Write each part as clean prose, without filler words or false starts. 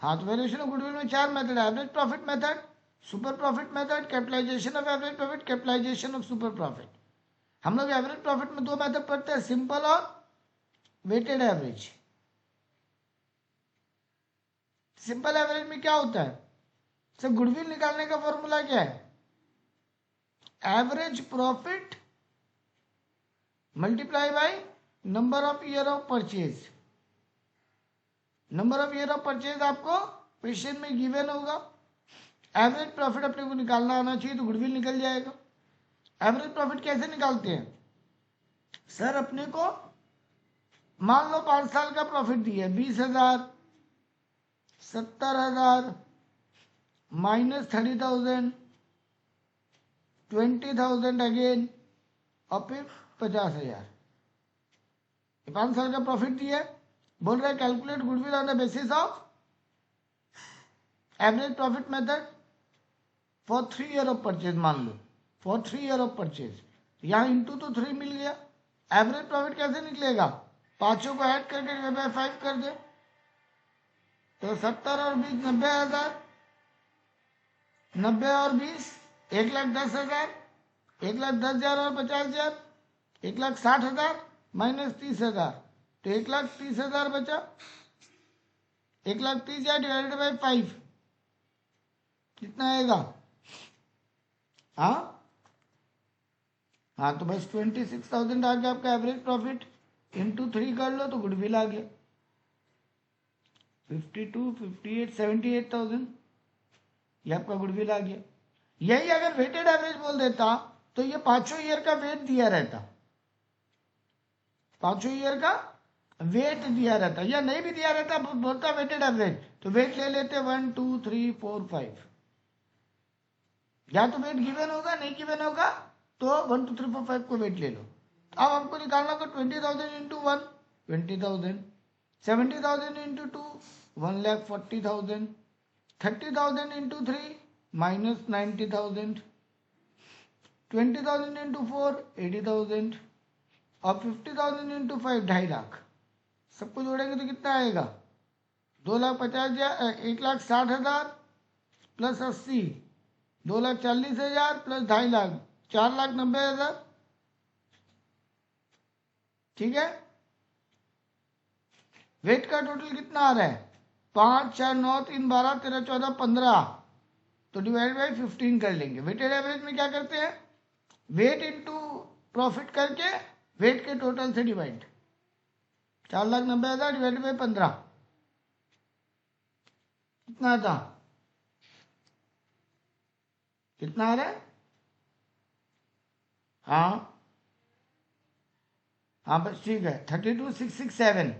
हाँ, तो valuation of goodwill में 4 मेथड है, average profit method, super profit method, capitalisation of average profit, capitalisation of super profit. हम लोग एवरेज प्रॉफिट में 2 मेथड पढ़ते हैं, सिंपल और वेटेड एवरेज। सिंपल एवरेज में क्या होता है सर, गुडविल निकालने का फॉर्मूला क्या है, average profit multiply by number of year of purchase. Number of year of purchase आपको क्वेश्चन में गिवन होगा। एवरेज प्रॉफिट अपने को निकालना आना चाहिए तो गुडविल निकल जाएगा। एवरेज प्रॉफिट कैसे निकालते हैं सर, अपने को मान लो 5 साल का प्रॉफिट दिया 20,000, 70,000 माइनस 30,000, 20,000 अगेन और फिर 50,000। 5 साल का प्रॉफिट दिया, बोल रहा है calculate goodwill on the basis of average profit method for 3 year of purchase. मान लो फॉर 3 ईयर ऑफ परचेज, यहाँ इंटू तो 3 मिल गया। एवरेज प्रॉफिट कैसे निकलेगा, पांचों को ऐड करके डिवाइड बाय 5 कर दे, तो 70 और 20 90,000, 90 और 20 1,10,000, 1,10,000 और 50,000 1,60,000 माइनस 30,000, तो 1,30,000 बचा। 1,30,000 डिवाइडेड बाई 5 कितना आएगा, हाँ हाँ, तो बस 26,000 आ गया आपका एवरेज प्रॉफिट, इंटू 3 कर लो तो गुडविल आ गया 52, 58, 78,000, ये आपका गुडविल आ गया। यही अगर वेटेड एवरेज बोल देता तो ये पांचों ईयर का वेट दिया रहता, पांचों ईयर का वेट दिया रहता, या नहीं भी दिया रहता बोलता वेटेड एवरेज, तो वेट ले लेते 1 2 3 4 5, या तो वेट गिवन होगा, नहीं गिवन होगा तो 1 2 3 4 5 को वेट ले लो। अब हमको निकालना होगा 20,000 into 1 20,000, 70,000 into 2 1,40,000, 30,000 into 3 minus 90,000, 20,000 into 4 80,000 और 50,000 इंटू 5 2,50,000। सबको जोड़ेंगे तो कितना आएगा, 2,50,000, 1,60,000 प्लस 80 2,40,000 प्लस 2,50,000 4,90,000। ठीक है, वेट का टोटल कितना आ रहा है, 5 4 9 3 12 13 14 15, तो डिवाइड बाई 15 कर लेंगे। वेटेड एवरेज में क्या करते हैं, वेट इंटू प्रॉफिट करके वेट के टोटल से डिवाइड, 4,90,000 डिवाइड बाई 15 कितना था, कितना आ रहा है, हाँ हाँ बस ठीक है, 32,667,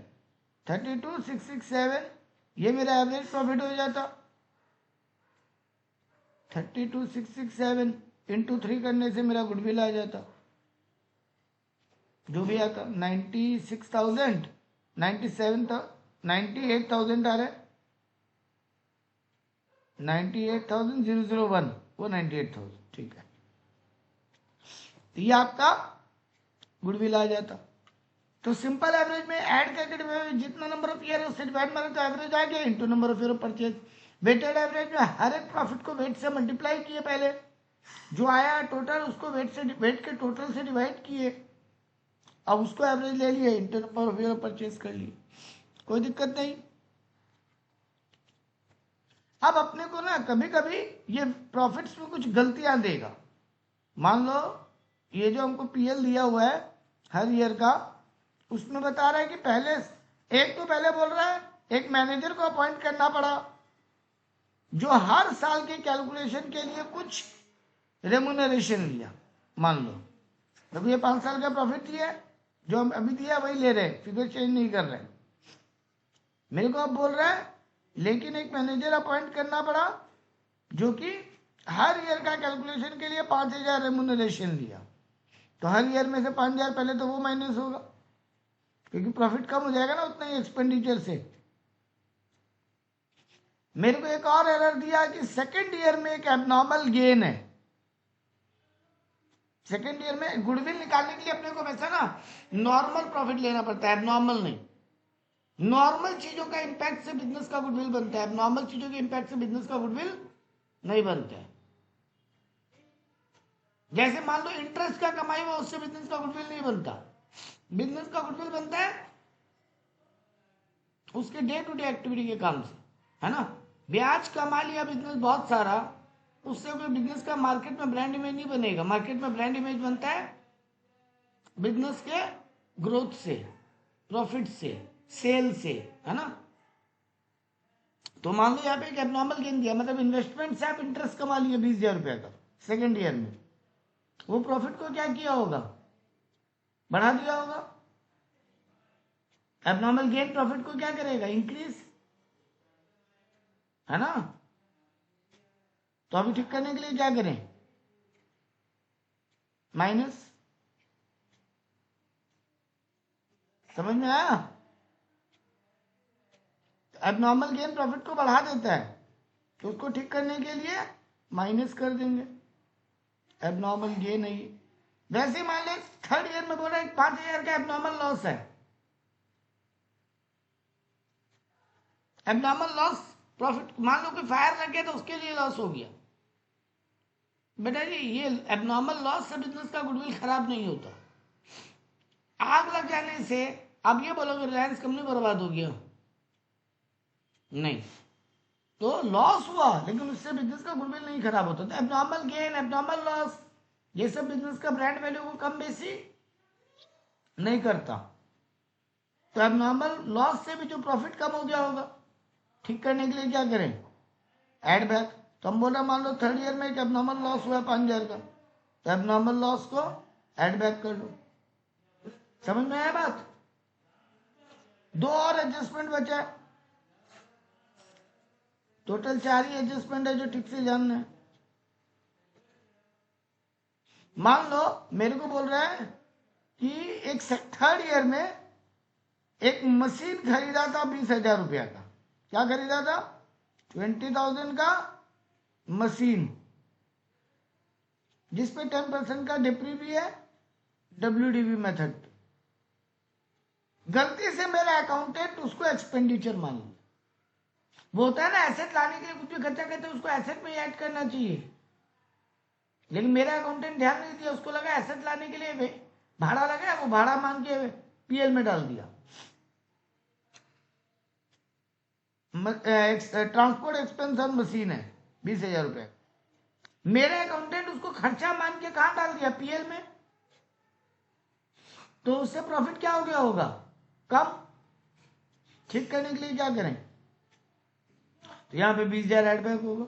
32,667 ये मेरा एवरेज प्रॉफिट हो जाता। 32,667 इंटू 3 करने से मेरा गुडविल आ जाता, जो भी आता 96,000 98,000 आ रहा है, 98,001 वो 98,000, ठीक है, तो ये आपका गुडविल आ जाता। तो सिंपल एवरेज में ऐड करके जितना नंबर ऑफ ईयर है उससे डिवाइड मारे तो एवरेज आ गया into number of year of purchase. Weighted average में हर एक प्रॉफिट को वेट से मल्टीप्लाई किए, पहले जो आया टोटल उसको वेट के टोटल से डिवाइड किए, अब उसको एवरेज ले लिए into number of year of purchase कर लिए, कोई दिक्कत नहीं। अब अपने को ना कभी कभी ये प्रॉफिट्स में कुछ गलतियां देगा। मान लो ये जो हमको पीएल दिया हुआ है हर ईयर का, उसमें बता रहा है कि पहले एक तो पहले बोल रहा है एक मैनेजर को अपॉइंट करना पड़ा जो हर साल के कैलकुलेशन के लिए कुछ रेमुनरेशन लिया। मान लो अभी ये 5 साल का प्रॉफिट दिया, जो हम अभी दिया वही ले रहे, फिगर चेंज नहीं कर रहे। मेरे को अब बोल रहा है लेकिन एक मैनेजर अपॉइंट करना पड़ा जो कि हर ईयर का कैलकुलेशन के लिए 5,000 रेमुनरेशन लिया, तो हर ईयर में से 5,000 पहले तो वो माइनस होगा क्योंकि प्रॉफिट कम हो जाएगा ना उतना ही एक्सपेंडिचर से। मेरे को एक और एरर दिया कि सेकेंड ईयर में एक एबनॉर्मल गेन है। सेकेंड ईयर में गुडविल निकालने के लिए अपने को वैसा ना नॉर्मल प्रॉफिट लेना पड़ता है, एबनॉर्मल नहीं। नॉर्मल चीजों का इंपैक्ट से बिजनेस का गुडविल बनता है, नॉर्मल चीजों के इंपैक्ट से बिजनेस का गुडविल नहीं बनता है। जैसे मान लो इंटरेस्ट का कमाई हुआ, उससे बिजनेस का गुडविल नहीं बनता। बिजनेस का गुडविल बनता है उसके डे टू डे एक्टिविटी के काम से, है ना। ब्याज कमा लिया बिजनेस बहुत सारा, उससे कोई बिजनेस का मार्केट में ब्रांड इमेज नहीं बनेगा। मार्केट में ब्रांड इमेज बनता है बिजनेस के ग्रोथ से, प्रॉफिट से, सेल से, है ना। तो मान लो यहाँ पे एक एबनॉर्मल गेन दिया, मतलब इन्वेस्टमेंट से आप इंटरेस्ट कमा लिए 20,000 रुपया का सेकेंड ईयर में, वो प्रॉफिट को क्या किया होगा, बढ़ा दिया होगा। एबनॉर्मल गेन प्रॉफिट को क्या करेगा, इंक्रीज, है ना। तो अभी ठीक करने के लिए क्या करें, माइनस। समझ में आया। एबनॉर्मल गेन प्रॉफिट को बढ़ा देता है, तो उसको ठीक करने के लिए माइनस कर देंगे। एबनॉर्मल गेन है ये। वैसे मान ले थर्ड ईयर में बोल रहा है 5,000 का एबनॉर्मल लॉस है। एबनॉर्मल लॉस प्रॉफिट, मान लो कि फायर लग गया तो उसके लिए लॉस हो गया। बेटा जी ये एबनॉर्मल लॉस से बिजनेस का गुडविल खराब नहीं होता। आग लग जाने से आप ये बोलोगे रिलायंस कंपनी बर्बाद हो गया, नहीं। तो लॉस हुआ लेकिन उससे बिजनेस का गुडविल नहीं खराब होता। तो एबनॉर्मल गेन, एबनॉर्मल लॉस, ये सब बिजनेस का ब्रांड वैल्यू को कम बेसी नहीं करता। तो एबनॉर्मल लॉस से भी जो प्रॉफिट कम हो गया होगा, ठीक करने के लिए क्या करें, एड बैक। तो हम बोला मान लो थर्ड ईयर में एक एबनॉर्मल लॉस हुआ है 5,000 का, तो एबनॉर्मल लॉस को एड बैक कर लो। समझ में आया बात। दो और एडजस्टमेंट बचा है, टोटल 4 ही एडजस्टमेंट है जो ठीक से जानना है। मान लो मेरे को बोल रहा है कि एक थर्ड ईयर में एक मशीन खरीदा था 20,000 रुपया का। क्या खरीदा था, 20,000 का मशीन, जिसपे 10% का डिप्री भी है, WDV मेथड। गलती से मेरा अकाउंटेंट उसको एक्सपेंडिचर मान लिया। वो होता है ना, एसेट लाने के लिए कुछ भी खर्चा करते हैं उसको एसेट में ऐड करना चाहिए, लेकिन मेरा अकाउंटेंट ध्यान नहीं दिया, उसको लगा एसेट लाने के लिए भाड़ा लगा, वो भाड़ा मान के PL में डाल दिया। ट्रांसपोर्ट एक्सपेंस ऑन मशीन है 20,000 रुपये। मेरे अकाउंटेंट उसको खर्चा मान के कहा डाल दिया, PL में। तो उससे प्रॉफिट क्या हो गया होगा, कम। ठीक करने के लिए क्या करें, तो यहां पे 20,000 एड बैक होगा।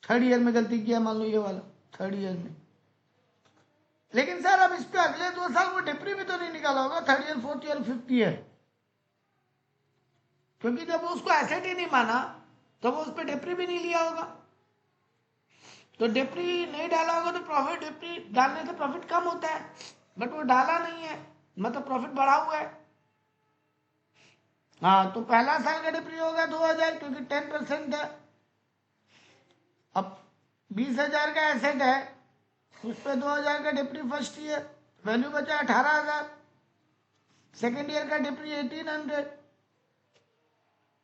थर्ड ईयर में गलती किया, मान लो ये वाला थर्ड ईयर में। लेकिन सर अब इस पे अगले 2 साल वो डिप्री भी तो नहीं निकाला होगा, third year, fourth year, fifth year, क्योंकि जब वो उसको एसेट ही नहीं माना तो वो उस पर डिप्री भी नहीं लिया होगा। तो डिप्री नहीं डाला होगा तो प्रॉफिट, डिप्री डालने से प्रॉफिट कम होता है, बट वो डाला नहीं है, मतलब प्रॉफिट बढ़ा हुआ है। हाँ, तो पहला साल का डिप्री होगा 2,000, क्योंकि 10% है। अब 20,000 का एसेट है, उस पर 2,000 का डिप्री फर्स्ट ईयर, वैल्यू बचा 18,000। सेकेंड ईयर का डिप्री 1,800,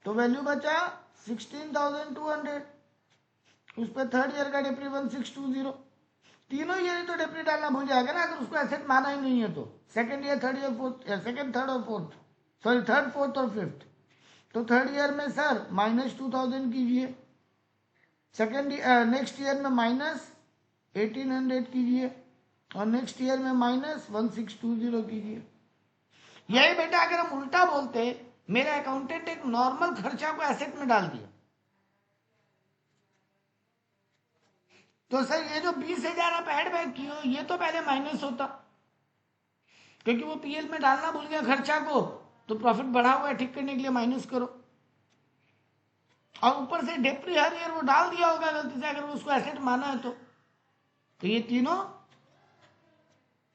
तो वैल्यू बचा 16,200। उस पर थर्ड ईयर का डिप्री 1,620। तीनों ईयर तो डिप्री डालना भूल जाएगा ना, अगर उसको एसेट माना ही नहीं है तो। Second year, third year, fourth, second, third और फोर्थ, सॉरी थर्ड, फोर्थ और फिफ्थ। तो थर्ड ईयर में सर -2,000 कीजिए, सेकेंड नेक्स्ट ईयर में -1,800 कीजिए, और नेक्स्ट ईयर में -1,620 कीजिए। यही बेटा अगर हम उल्टा बोलते, मेरा अकाउंटेंट एक नॉर्मल खर्चा को एसेट में डाल दिया, तो सर ये जो 20,000 आप एड बैक किए हो, ये तो पहले माइनस होता, क्योंकि वो PL में डालना भूल गया खर्चा को, तो प्रॉफिट बढ़ा हुआ है, ठीक करने के लिए माइनस करो। और ऊपर से डिप्री हर ईयर वो डाल दिया होगा गलती से, अगर वो उसको एसेट माना है तो ये तीनों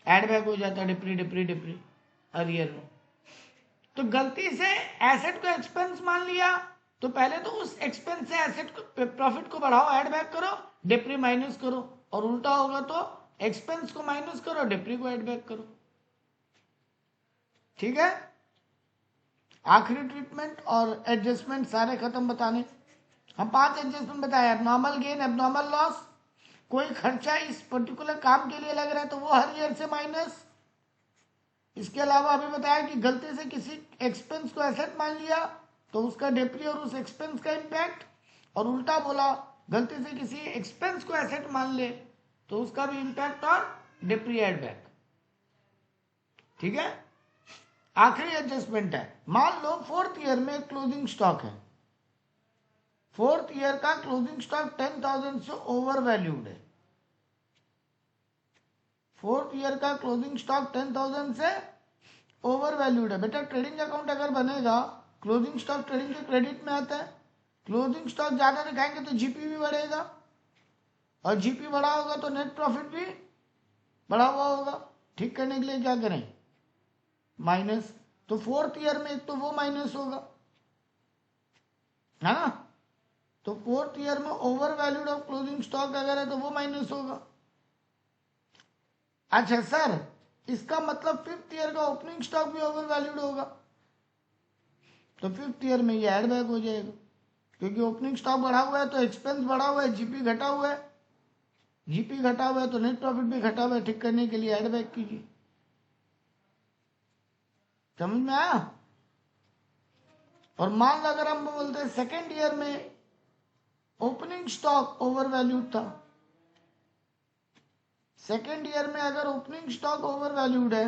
एड बैक हो जाता है, डिप्री डिप्री डिप्री हर ईयर में। तो गलती से एसेट को एक्सपेंस मान लिया, तो पहले तो उस एक्सपेंस से एसेट को, प्रॉफिट को बढ़ाओ, ऐड बैक करो, डिप्री माइनस करो, और उल्टा होगा तो एक्सपेंस को माइनस करो, डिप्री को ऐड बैक करो। ठीक है। आखिरी ट्रीटमेंट और एडजस्टमेंट सारे खत्म बताने। हम 5 एडजस्टमेंट बताए। एबनॉर्मल गेन, एबनॉर्मल लॉस, कोई खर्चा इस पर्टिकुलर काम के लिए लग रहा है तो वो हर ईयर से माइनस। इसके अलावा अभी बताया कि गलती से किसी एक्सपेंस को एसेट मान लिया तो उसका डेप्री और उस एक्सपेंस का इम्पैक्ट, और उल्टा बोला गलती से किसी एक्सपेंस को एसेट मान ले तो उसका भी इम्पैक्ट और डेप्री एड बैक। ठीक है। आखिरी एडजस्टमेंट है, मान लो 4th ईयर में क्लोजिंग स्टॉक है, 4th ईयर का क्लोजिंग स्टॉक 10,000 से ओवर वैल्यूड है। 4th ईयर का क्लोजिंग स्टॉक 10,000 से ओवर वैल्यूड है। बेटा ट्रेडिंग अकाउंट अगर बनेगा, क्लोजिंग स्टॉक ट्रेडिंग के क्रेडिट में आता है। क्लोजिंग स्टॉक ज्यादा दिखाएंगे तो जीपी भी बढ़ेगा, और जीपी बढ़ा होगा तो नेट प्रॉफिट भी बढ़ा हुआ होगा। ठीक करने के लिए क्या करें, माइनस। तो 4th ईयर में एक तो वो माइनस होगा, है ना। तो 4th ईयर में over valued of closing stock अगर है तो वो माइनस होगा। अच्छा सर, इसका मतलब 5th ईयर का ओपनिंग स्टॉक भी ओवर वैल्यूड होगा, तो 5th ईयर में ये एड बैक हो जाएगा, क्योंकि ओपनिंग स्टॉक बढ़ा हुआ है तो एक्सपेंस बढ़ा हुआ है, जीपी घटा हुआ है, जीपी घटा हुआ है तो नेट प्रॉफिट भी घटा हुआ है। ठीक करने के लिए एड बैक कीजिए। समझ में आया। और मान लो अगर हम बोलते हैं 2nd ईयर में ओपनिंग स्टॉक ओवर वैल्यूड था, 2nd ईयर में अगर ओपनिंग स्टॉक ओवर वैल्यूड है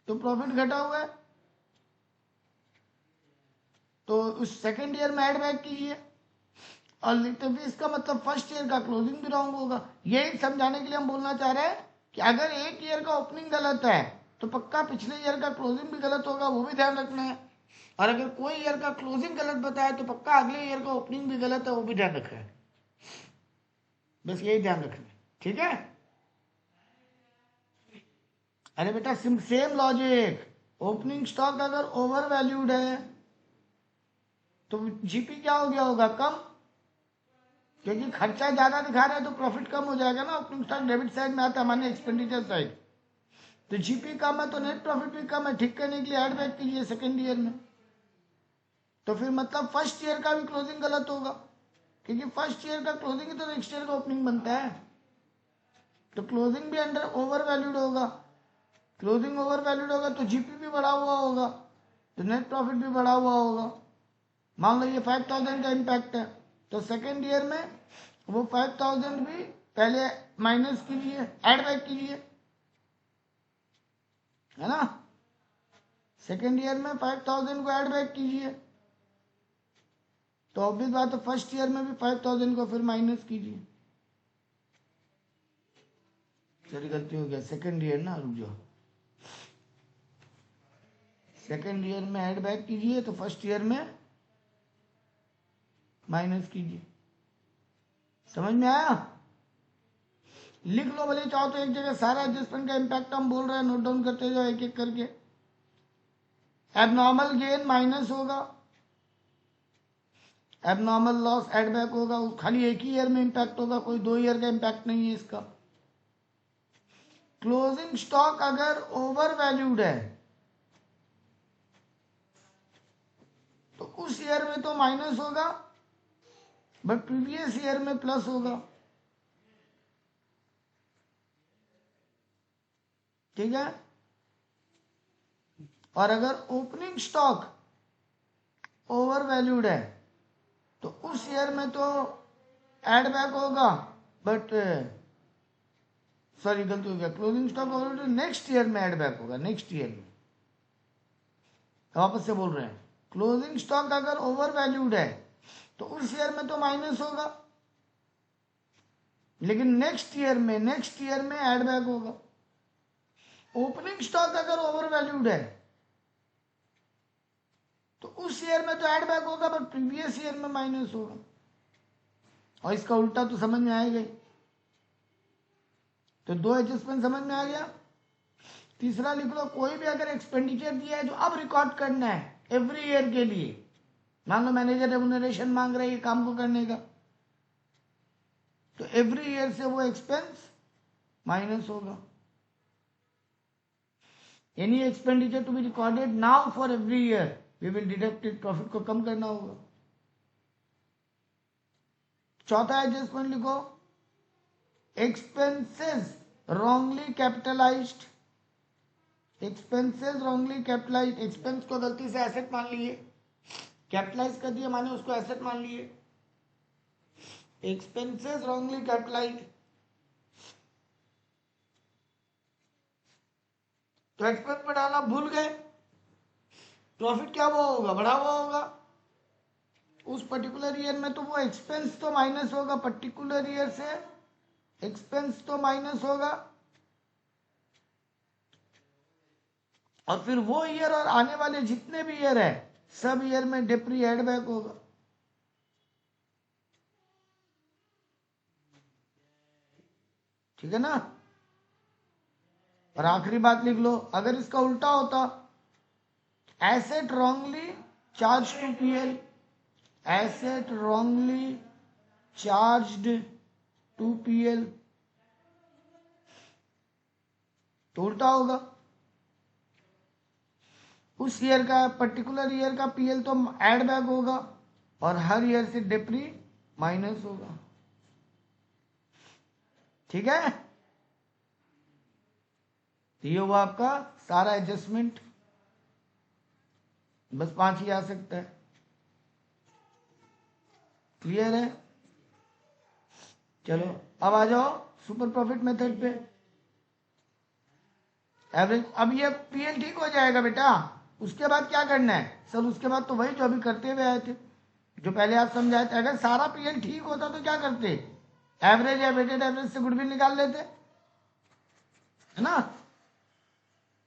तो प्रॉफिट घटा हुआ है, तो उस 2nd ईयर में एड बैक कीजिए। और लिखते भी इसका मतलब 1st ईयर का क्लोजिंग भी रॉन्ग होगा। यही समझाने के लिए हम बोलना चाह रहे हैं कि अगर एक ईयर का ओपनिंग गलत है तो पक्का पिछले ईयर का क्लोजिंग भी गलत होगा, वो भी ध्यान रखना है। और अगर कोई ईयर का क्लोजिंग गलत बताए तो पक्का अगले ईयर का ओपनिंग भी गलत है, वो भी ध्यान रखना है। बस यही ध्यान रखना है। ठीक है। अरे बेटा सेम लॉजिक, ओपनिंग स्टॉक अगर ओवर वैल्यूड है तो जीपी क्या हो गया होगा, कम, क्योंकि खर्चा ज्यादा दिखा रहा है तो प्रॉफिट कम हो जाएगा ना। ओपनिंग स्टॉक डेबिट साइड में आता है, माने एक्सपेंडिचर साइड, तो जीपी कम है तो नेट प्रॉफिट भी कम है। ठीक करने के लिए एड बैक कीजिए 2nd ईयर में। तो फिर मतलब 1st ईयर का भी क्लोजिंग गलत होगा, क्योंकि 1st ईयर का क्लोजिंग ही तो नेक्स्ट ईयर का ओपनिंग बनता है, तो क्लोजिंग भी अंडर ओवर वैल्यूड होगा। क्लोजिंग ओवर वैल्यूड होगा तो जीपी भी बढ़ा हुआ होगा, तो नेट प्रॉफिट भी बढ़ा हुआ होगा। मान लो ये 5,000 का इम्पैक्ट है, तो 2nd ईयर में वो 5,000 भी पहले माइनस कीजिए, एड बैक कीजिए, है ना। 2nd ईयर में 5,000 को एड बैक कीजिए, तो ऑब्वियस बात है 1st ईयर में भी 5,000 को फिर माइनस कीजिए। सॉरी गलती हो गया, 2nd ईयर ना, रुक जाओ। 2nd ईयर में एड बैक कीजिए तो 1st ईयर में माइनस कीजिए। समझ में आया। लिख लो भले चाहो तो एक जगह सारा एडजस्टमेंट का इम्पैक्ट हम बोल रहे हैं, नोट डाउन करते जाओ एक एक करके। एबनॉर्मल गेन माइनस होगा, एबनॉर्मल लॉस एड बैक होगा, खाली एक ही ईयर में इम्पैक्ट होगा, कोई 2 ईयर का इम्पैक्ट नहीं है इसका। क्लोजिंग स्टॉक अगर ओवर वैल्यूड है तो उस ईयर में तो माइनस होगा, बट प्रीवियस ईयर में प्लस होगा। ठीक है। और अगर ओपनिंग स्टॉक ओवर वैल्यूड है तो उस ईयर में तो एड बैक होगा, बट सॉरी गलती हो गया, closing stock over next year में एड बैक होगा, नेक्स्ट ईयर में। वापस से बोल रहे हैं, क्लोजिंग स्टॉक अगर ओवर वैल्यूड है तो उस ईयर में तो माइनस होगा, लेकिन नेक्स्ट ईयर में एड बैक होगा। ओपनिंग स्टॉक अगर ओवर वैल्यूड है तो उस ईयर में तो एड बैक होगा, बट प्रीवियस ईयर में माइनस होगा। और इसका उल्टा तो समझ में आएगा ही। तो 2 एडजस्टमेंट समझ में आ गया। तीसरा लिख लो, कोई भी अगर एक्सपेंडिचर दिया है जो अब रिकॉर्ड करना है एवरी ईयर के लिए, मान लो मैनेजर रेम्युनरेशन मांग रहे हैं काम को करने का, तो एवरी ईयर से वो एक्सपेंस माइनस होगा। Any expenditure to be recorded now for every year we will deduct it, profit को कम करना होगा। चौथा एडजस्टमेंट लिखो, expenses wrongly capitalised, expenses wrongly capitalised, expense को गलती से एसेट मान लिए, कैपिटलाइज कर दिया माने उसको एसेट मान लिए, एक्सपेंसेस रॉन्गली कैपिटलाइज्ड। तो एक्सपेंस में डालना भूल गए, प्रॉफिट क्या हुआ होगा, बढ़ा हुआ होगा उस पर्टिकुलर ईयर में, तो वो एक्सपेंस तो माइनस होगा, पर्टिकुलर ईयर से एक्सपेंस तो माइनस होगा, और फिर वो ईयर और आने वाले जितने भी ईयर है सब ईयर में डेप्री एड बैक होगा। ठीक है ना। और आखिरी बात लिख लो, अगर इसका उल्टा होता, asset wrongly charge to PL, asset wrongly charged to PL, तो उल्टा होगा, उस ईयर का पर्टिकुलर ईयर का पीएल तो एड बैक होगा और हर ईयर से डेप्री माइनस होगा। ठीक है, ये हुआ आपका सारा एडजस्टमेंट, बस 5 ही आ सकता है। क्लियर है। चलो अब आ जाओ सुपर प्रॉफिट मेथड पे। एवरेज, अब ये पीएल ठीक हो जाएगा बेटा, उसके बाद क्या करना है सर, उसके बाद तो वही जो अभी करते हुए आए थे, जो पहले आप समझाए थे। अगर सारा पीएल ठीक होता तो क्या करते, एवरेज या वेटेड एवरेज से गुडविल निकाल लेते, है ना।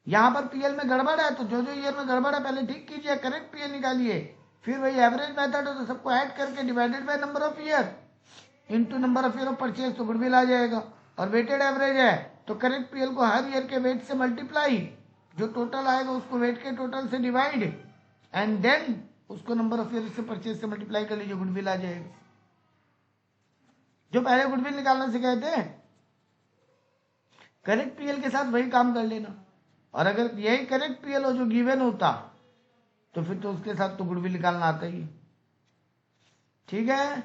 यहां पर पीएल में गड़बड़ है तो जो जो ईयर में गड़बड़ है पहले ठीक कीजिए, करेक्ट पीएल निकालिए, फिर वही एवरेज मेथड है तो सबको ऐड करके divided by number of year into number of year of purchase, तो गुडविल आ जाएगा। और वेटेड एवरेज है तो करेक्ट पीएल को हर ईयर के वेट से मल्टीप्लाई, जो टोटल आएगा उसको वेट के टोटल से डिवाइड, एंड देन उसको नंबर ऑफ ईयर से परचेज से मल्टीप्लाई कर लीजिए, गुडविल आ जाएगा। जो पहले गुडविल निकालना सिखाए थे, करेक्ट पीएल के साथ वही काम कर लेना, और अगर यही करेक्ट पीएल हो जो गिवन होता तो फिर तो उसके साथ तो गुडविल निकालना आता ही। ठीक है,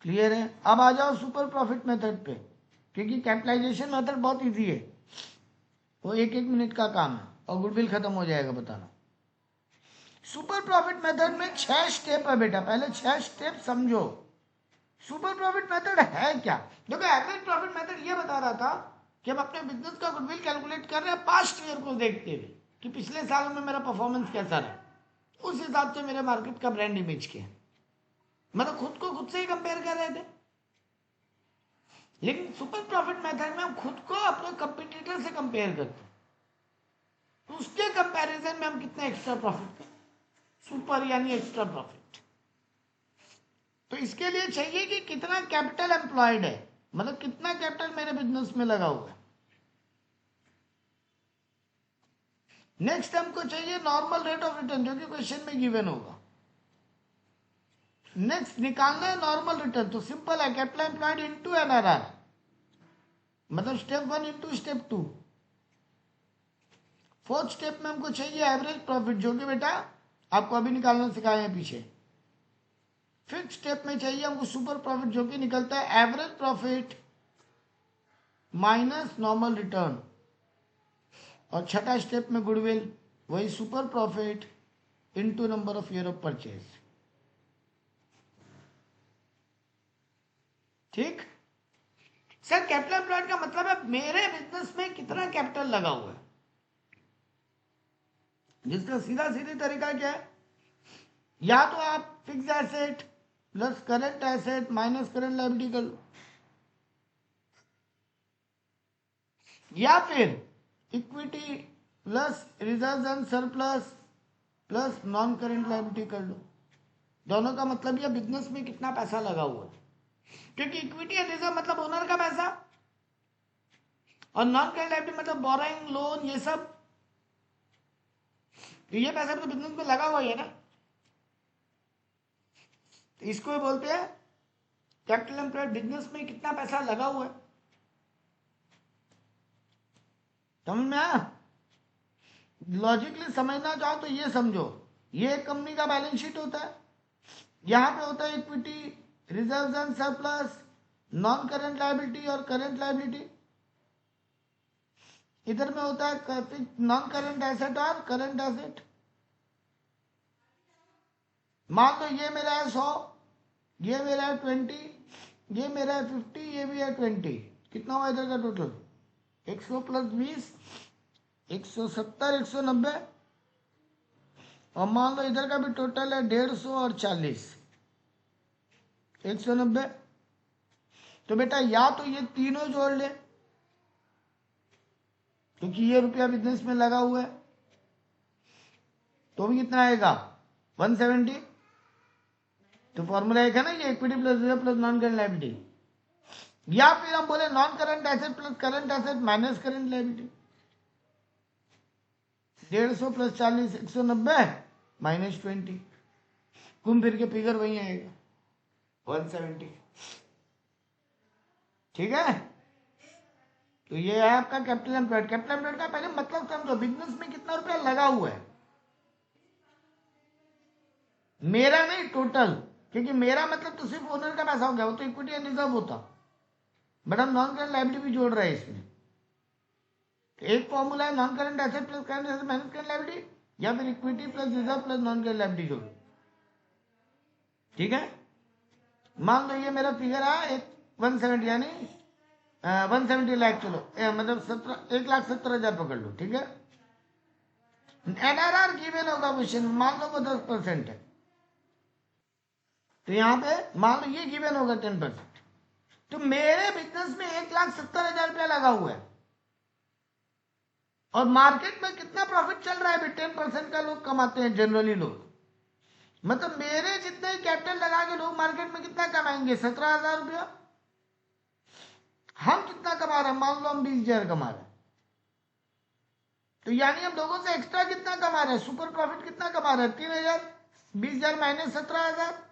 क्लियर है। अब आ जाओ सुपर प्रॉफिट मेथड पे, क्योंकि कैपिटलाइजेशन मेथड बहुत इजी है, वो 1-1 मिनट का काम है और गुडविल खत्म हो जाएगा बताना। सुपर प्रॉफिट मेथड में 6 स्टेप है बेटा, पहले 6 स्टेप समझो। सुपर प्रॉफिट मेथड है क्या, देखो एवरेज प्रॉफिट मेथड ये बता रहा था कि हम अपने बिजनेस का गुडविल कैलकुलेट कर रहे हैं पास्ट ईयर को देखते हुए कि पिछले सालों में मेरा परफॉर्मेंस कैसा रहा, उस हिसाब से मेरे मार्केट का ब्रांड इमेज क्या, मतलब खुद को खुद से ही कंपेयर कर रहे थे। लेकिन सुपर प्रॉफिट मेथड में हम खुद को अपने कंपटीटर से कंपेयर करते हैं, तो उसके कंपैरिजन में हम कितना एक्स्ट्रा प्रॉफिट करें, सुपर यानी एक्स्ट्रा प्रॉफिट। तो इसके लिए चाहिए कि कितना कैपिटल एम्प्लॉयड है, मतलब कितना कैपिटल मेरे बिजनेस में लगा हुआ है। नेक्स्ट हमको चाहिए नॉर्मल रेट ऑफ रिटर्न, जो कि क्वेश्चन में गिवन होगा। नेक्स्ट निकालना है नॉर्मल रिटर्न, तो सिंपल है, कैपिटल एम्प्लॉयड इनटू एनआरआर, मतलब step 1 into step 2। Fourth step में हमको चाहिए एवरेज प्रॉफिट, जो कि बेटा आपको अभी निकालना सिखाए हैं पीछे। फिफ्थ स्टेप में चाहिए हमको सुपर प्रॉफिट, जो कि निकलता है average profit minus normal return. और छठा स्टेप में गुडविल, वही super profit into number of year of purchase. ठीक सर, कैपिटल एम्प्लॉयड का मतलब है मेरे बिजनेस में कितना कैपिटल लगा हुआ है, जिसका सीधा सीधी तरीका क्या है, या तो आप fix asset plus current asset minus current liability कर लो, या फिर equity plus reserve and surplus plus non current liability कर लो। दोनों का मतलब यह बिजनेस में कितना पैसा लगा हुआ है, क्योंकि इक्विटी एंड रिजर्व मतलब ओनर का पैसा, और नॉन करंट लायबिलिटी मतलब बोरोइंग लोन, ये सब, तो ये पैसा तो बिजनेस में लगा हुआ ही है ना, तो इसको ही बोलते हैं कैपिटल एम्प्लॉयड, बिजनेस में कितना पैसा लगा हुआ है। समझ में आया? लॉजिकली समझना चाहो तो ये समझो, ये एक कंपनी का बैलेंस शीट होता है, यहाँ पे होता है equity, reserves and surplus, non current liability और करंट लायबिलिटी। इधर में होता है नॉन करंट एसेट और करंट एसेट। मान लो ये मेरा है 100, ये मेरा है 20, ये मेरा है 50, ये भी है 20। कितना हुआ इधर का टोटल? 100 प्लस 20, 170, 190। और मान लो इधर का भी टोटल है 150 और 40, 190। तो बेटा या तो ये तीनों जोड़ ले, क्योंकि ये रुपया बिजनेस में लगा हुआ है, तो भी कितना आएगा? 170। तो फॉर्मूला एक है ना, ये equity plus reserve plus non current liability. या फिर हम बोले non current asset plus current asset minus current liability. 150 plus 40, 190 minus 20, घूम फिर के फिगर वही आएगा 170। ठीक है? तो ये है आपका कैपिटल एम्प्लॉयड। कैपिटल एम्प्लॉयड का पहले मतलब समझो, बिजनेस में कितना रुपया लगा हुआ है, मेरा नहीं टोटल, क्योंकि मेरा मतलब तो सिर्फ ओनर का पैसा हो गया, वो तो इक्विटी एंड रिजर्व होता, बट हम नॉन करंट लायबिलिटी भी जोड़ रहे हैं इसमें। तो एक फॉर्मूला है non current asset plus current asset minus current liability, या फिर equity plus reserve plus non current liability जोड़ो। ठीक है? मान लो ये मेरा फिगर है 170, यानी 170 लाख, चलो मतलब 1,70,000 पकड़ लो। ठीक है? एनआरआर गिवन होगा क्वेश्चन, मान लो वो 10% है, तो यहाँ पे मान लो ये गिवन होगा 10%। तो मेरे बिजनेस में 1,70,000 रुपया लगा हुआ है, और मार्केट में कितना प्रॉफिट चल रहा है? भी 10% का लोग कमाते हैं जनरली लोग, मतलब मेरे जितने ही कैपिटल लगा के लोग मार्केट में कितना कमाएंगे? 17,000 रुपया। हम कितना कमा रहे हैं? मान लो हम 20,000 कमा रहे हैं, तो यानी हम लोगों से एक्स्ट्रा कितना कमा रहे हैं? सुपर प्रॉफिट कितना कमा रहे हैं? 3,000। 20,000 माइनस 17,000।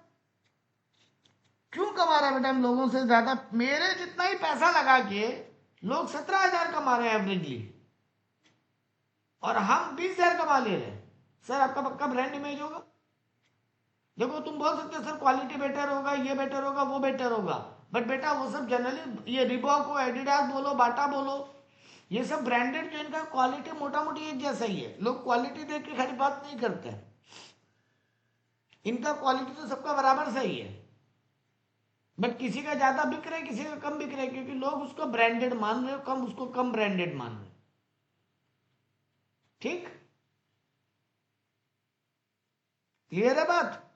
क्यों कमा रहा है बेटा हम लोगों से ज्यादा? मेरे जितना ही पैसा लगा के लोग 17,000 कमा रहे हैं एवरेजली, और हम 20,000 कमा ले रहे हैं। सर आपका पक्का ब्रांड इमेज होगा। देखो तुम बोल सकते हो सर क्वालिटी बेटर होगा, ये बेटर होगा, वो बेटर होगा, बट बेटा वो सब जनरली, ये रिबॉक हो, एडिडास बोलो, बाटा बोलो, ये सब ब्रांडेड जो इनका क्वालिटी मोटा मोटी एक जैसा ही है। लोग क्वालिटी देख के खाली बात नहीं करते हैं, इनका क्वालिटी तो सबका बराबर सही है, बट किसी का ज्यादा बिक रहा है, किसी का कम बिक रहा है, क्योंकि लोग उसको ब्रांडेड मान रहे हो, कम उसको कम ब्रांडेड मान रहे हो। ठीक? क्लियर है बात?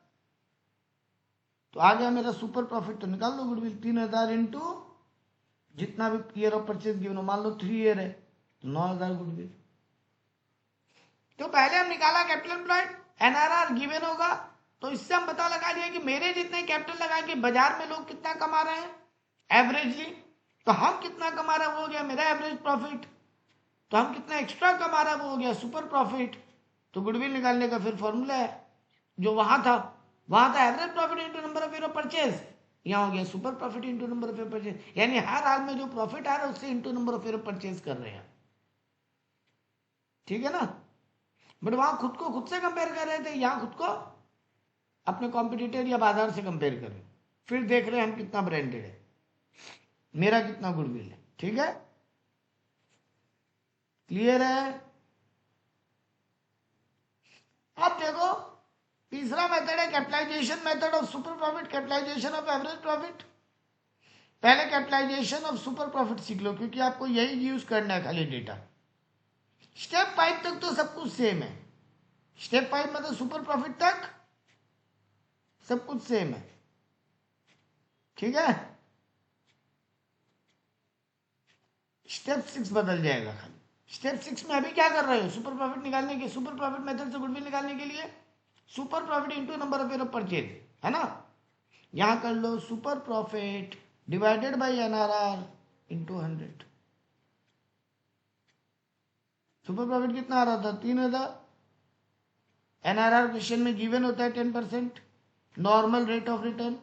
तो आ गया मेरा सुपर प्रॉफिट, तो निकाल लो गुडविल। 3,000 इंटू जितना भी ईयर ऑफ परचेज गिवन हो, मान लो 3 ईयर है तो 9,000 गुडविल। तो पहले हम निकाला कैपिटल एम्प्लॉयड, एनआरआर गिवन होगा, तो इससे हम पता लगा दिया कि मेरे जितने कैपिटल लगा के बाजार में लोग कितना कमा रहे हैं एवरेजली, तो हम कितना कमा रहे हैं वो हो गया मेरा एवरेज प्रॉफिट, तो हम कितना एक्स्ट्रा कमा रहे हैं वो हो गया सुपर प्रॉफिट। तो गुडविल निकालने का फिर फॉर्मूला है जो वहां था average profit into number of year of purchase, यहाँ हो गया super profit into number of year purchase, यानी हर हाल में जो प्रॉफिट आ रहा है उससे into number of year purchase कर रहे हैं। ठीक है ना? बट वहां खुद को खुद से कंपेयर कर रहे थे, यहाँ खुद को अपने कॉम्पिटिटर या बाजार से कंपेयर करें, फिर देख रहे हैं हम कितना ब्रांडेड है, मेरा कितना गुडविल है। ठीक है? क्लियर है? अब देखो तीसरा मेथड है capitalisation method of super profit, capitalisation of average profit. पहले कैपिटलाइजेशन ऑफ सुपर प्रॉफिट सीख लो, क्योंकि आपको यही यूज करना है खाली डेटा। स्टेप 5 तक तो सब कुछ सेम है, स्टेप 5 मतलब सुपर प्रॉफिट तक सब कुछ सेम है। ठीक है? स्टेप 6 बदल जाएगा खाली। स्टेप 6 में अभी क्या कर रहे हो? सुपर प्रॉफिट निकालने के, सुपर प्रॉफिट मेथड से गुडविल निकालने के लिए super profit into number of year of purchase, है ना? यहां कर लो super profit divided by NRR into 100। Super profit कितना आ रहा था? 3,000। एनआरआर क्वेश्चन में गिवन होता है 10% normal rate of return.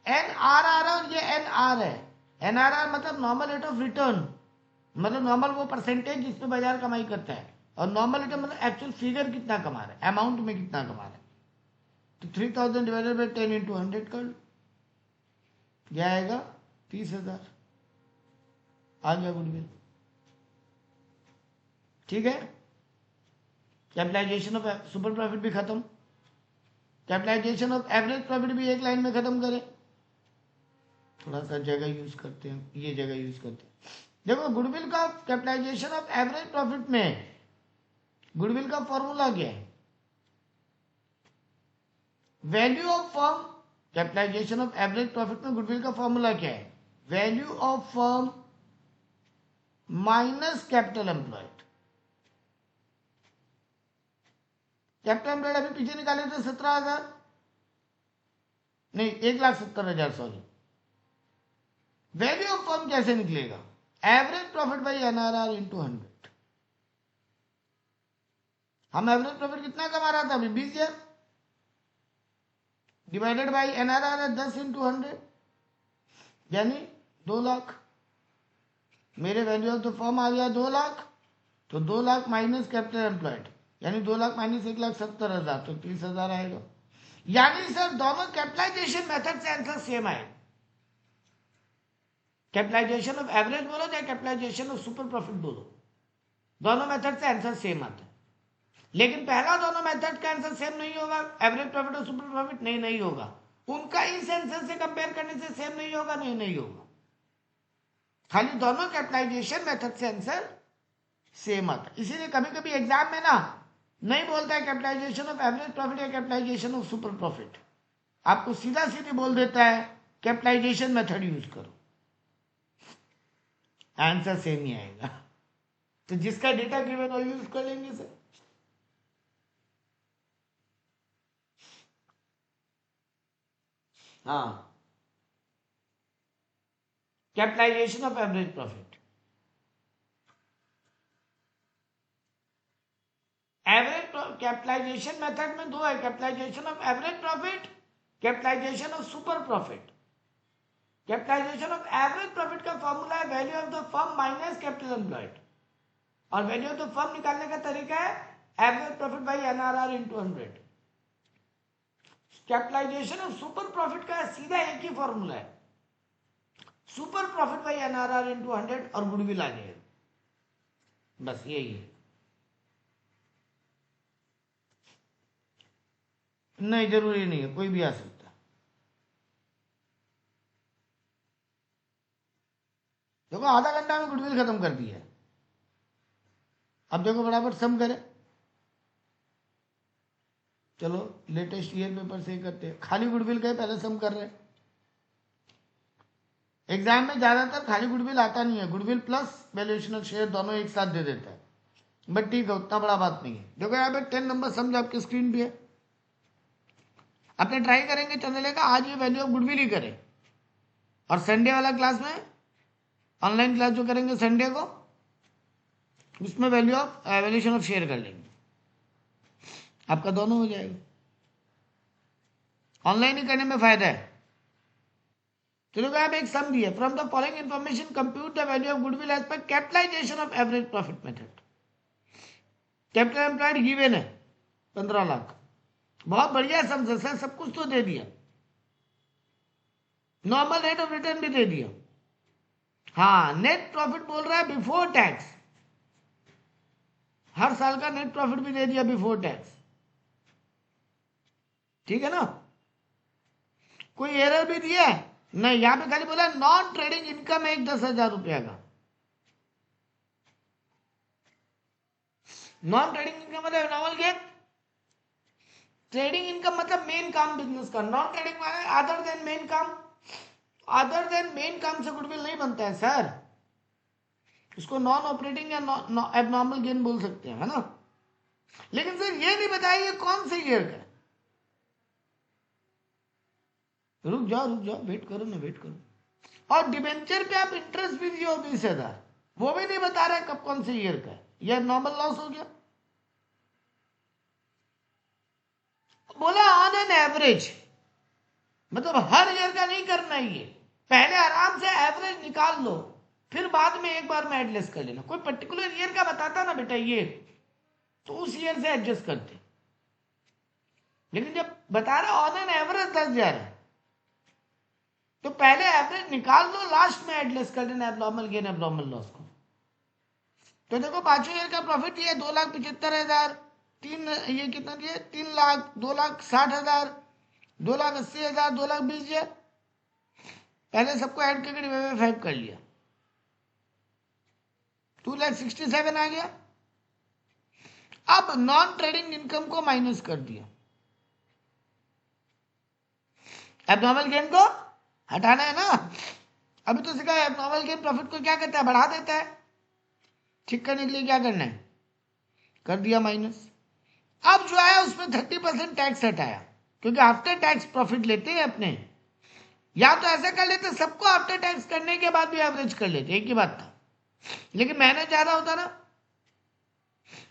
NRR और ये एनआर है, एनआरआर मतलब नॉर्मल रेट ऑफ रिटर्न, मतलब नॉर्मल वो परसेंटेज जिसमें बाजार कमाई करता है, और नॉर्मल रिटर्न मतलब एक्चुअल फिगर कितना कमा रहा है, अमाउंट में कितना कमा रहा है। तो 3000 डिवाइडेड बाई 10 इंटू 100 कर लो, क्या आएगा 30,000 आ गया गुडविल। ठीक है, कैपिटलाइजेशन ऑफ सुपर प्रॉफिट भी खत्म, कैपिटलाइजेशन ऑफ एवरेज प्रॉफिट भी एक लाइन में खत्म करें। थोड़ा सा जगह यूज करते हैं, ये जगह यूज करते हैं। देखो गुडविल का कैपिटलाइजेशन ऑफ एवरेज प्रॉफिट में गुडविल का फॉर्मूला क्या है, value of firm, capitalisation of average profit में गुडविल का फॉर्मूला क्या है, value of firm minus capital employed. Capital employed अभी पीछे निकाले थे 17,000, नहीं 1,70,000 सॉरी। वैल्यू ऑफ फर्म कैसे निकलेगा, average profit by NRR into 100। हम एवरेज प्रॉफिट कितना कमा रहा था अभी 20,000, डिवाइडेड बाई एनआरआर है 10 इंटू 100, यानी 2 लाख। मेरे वैल्यू ऑफ द फर्म आ गया 2 लाख, तो 2 लाख माइनस कैपिटल एम्प्लॉयड, यानी 2 लाख माइनस 1,70,000, तो 30,000 आएगा। यानी सर दोनों कैपिटलाइजेशन मेथड से आंसर सेम आएगा। कैपिटलाइजेशन ऑफ एवरेज बोलो या कैपिटलाइजेशन ऑफ सुपर प्रॉफिट बोलो, दोनों मेथड से आंसर सेम आता है। लेकिन पहला दोनों मेथड का आंसर सेम नहीं होगा, एवरेज प्रॉफिट और सुपर प्रॉफिट नहीं होगा। उनका इस आंसर से कंपेयर करने से सेम नहीं होगा, नहीं होगा। खाली दोनों कैपिटलाइजेशन मेथड से आंसर सेम आता है। इसीलिए कभी कभी एग्जाम में ना नहीं बोलता है कैपिटलाइजेशन ऑफ एवरेज प्रॉफिट या कैपिटलाइजेशन ऑफ सुपर प्रॉफिट, आपको सीधा सीधे बोल देता है कैपिटलाइजेशन मेथड यूज करो, आंसर सेम ही आएगा। तो जिसका डेटा गिवन हो यूज कर लेंगे सर। हाँ, capitalisation of average profit, average capitalisation method में दो है, capitalisation of average profit, capitalisation of super profit. Capitalisation of average profit का फॉर्मूला है value of the firm minus capital employed, और वैल्यू ऑफ द फर्म निकालने का तरीका है average profit by NRR into 100। Capitalisation of super profit का सीधा एक ही फॉर्मूला है, super profit by NRR into 100 और गुडविल आ जाएगा, बस यही है। नहीं जरूरी नहीं है, कोई भी आ सकता है। देखो आधा घंटा में गुडविल खत्म कर दिया है। अब देखो बराबर सम करें, चलो लेटेस्ट ईयर पेपर से करते हैं, खाली गुडविल का पहले सम कर रहे हैं। एग्जाम में ज्यादातर खाली गुडविल आता नहीं है, goodwill plus valuation of share दोनों एक साथ दे देता है, बट ठीक है उतना बड़ा बात नहीं है। देखो यहाँ पे 10 नंबर समझ आपके स्क्रीन पे है, अपने ट्राई करेंगे चैनल का आज ये वैल्यू ऑफ गुडविल ही करें, और संडे वाला क्लास में ऑनलाइन क्लास जो करेंगे संडे को उसमें value of valuation of share कर लेंगे, आपका दोनों हो जाएगा। ऑनलाइन ही करने में फायदा है। चलो आप एक सम दिए, from the following information compute the value of goodwill as per capitalisation of average profit method. Capital employed given है 15 लाख, बहुत बढ़िया सम सर, सब कुछ तो दे दिया, नॉर्मल रेट ऑफ रिटर्न भी दे दिया। हाँ नेट प्रॉफिट बोल रहा है बिफोर टैक्स, हर साल का नेट प्रॉफिट भी दे दिया बिफोर टैक्स, ठीक है ना। कोई एरर भी दिया है नहीं, यहां पे खाली बोला नॉन ट्रेडिंग इनकम है 10,000 रुपया का। नॉन ट्रेडिंग इनकम मतलब नॉर्मल गेन, ट्रेडिंग इनकम मतलब मेन काम बिजनेस का, नॉन ट्रेडिंग माने अदर देन मेन काम। अदर देन मेन काम से गुडविल नहीं बनता है सर, इसको नॉन ऑपरेटिंग या एबनॉर्मल गेन बोल सकते हैं, है ना। लेकिन सर ये नहीं बताया ये कौन से ईयर का। रुक जाओ वेट करो ना, वेट करो। और डिबेंचर पे आप इंटरेस्ट भी दिए हो 20,000, वो भी नहीं बता रहे कब कौन से ईयर का है, यह नॉर्मल लॉस हो गया। बोला ऑन एन एवरेज, मतलब हर ईयर का नहीं करना ही है, पहले आराम से एवरेज निकाल लो, फिर बाद में एक बार में एडलेस कर लेना। कोई पर्टिकुलर ईयर का बताता ना बेटा ये, तो उस ईयर से एडजस्ट करते। लेकिन जब बता रहा ऑन एन एवरेज 10,000 है, तो पहले एवरेज निकाल लो, लास्ट में एडलेस कर देना एबनॉर्मल गेन एबनॉर्मल लॉस को। तो देखो 5वें ईयर का प्रॉफिट ये 2,75,000, ये कितना दिया, 3 लाख, 2,60,000, 2,80,000, 2,20,000। पहले सबको ऐड करके डिवाइड बाय 5 कर लिया, 2,67,000 आ गया। अब नॉन ट्रेडिंग इनकम को माइनस कर दिया, एबनॉर्मल गेन को हटाना है ना। अभी तो सीखा एबनॉर्मल गेन प्रॉफिट को क्या करता है, बढ़ा देता है। ठीक करने के लिए क्या करना है, कर दिया माइनस। अब जो आया उसमें 30% टैक्स हटाया, क्योंकि आफ्टर टैक्स प्रॉफिट लेते हैं अपने। या तो ऐसा कर लेते सबको आफ्टर टैक्स करने के बाद भी एवरेज कर लेते, एक ही बात था, लेकिन मेहनत ज्यादा होता ना।